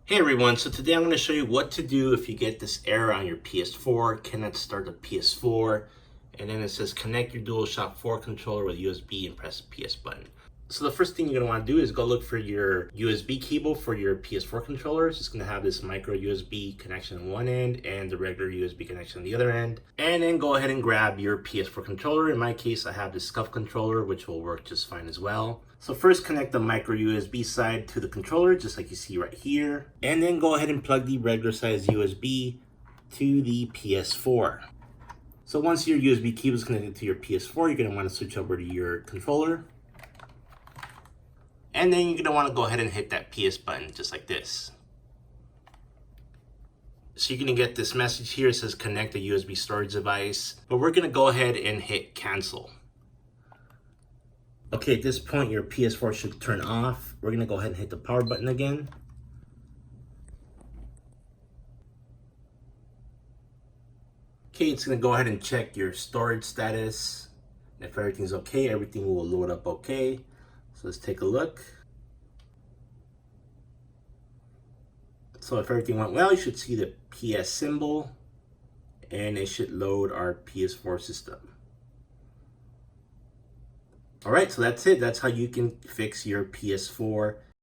Hey everyone, so today I'm going to show you what to do if you get this error on your PS4, cannot start the PS4, and then it says connect your DualShock 4 controller with USB and press the PS button. So the first thing you're going to want to do is go look for your USB cable for your PS4 controller. It's going to have this micro USB connection on one end and the regular USB connection on the other end. And then go ahead and grab your PS4 controller. In my case, I have the SCUF controller, which will work just fine as well. So first connect the micro USB side to the controller, just like you see right here. And then go ahead and plug the regular size USB to the PS4. So once your USB cable is connected to your PS4, you're going to want to switch over to your controller. And then you're going to want to go ahead and hit that PS button just like this. So you're going to get this message here. It says connect a USB storage device. But we're going to go ahead and hit cancel. Okay, at this point your PS4 should turn off. We're going to go ahead and hit the power button again. Okay, it's going to go ahead and check your storage status. If everything's okay, everything will load up okay. So let's take a look. So if everything went well, you should see the PS symbol and it should load our PS4 system. All right, so that's it. That's how you can fix your PS4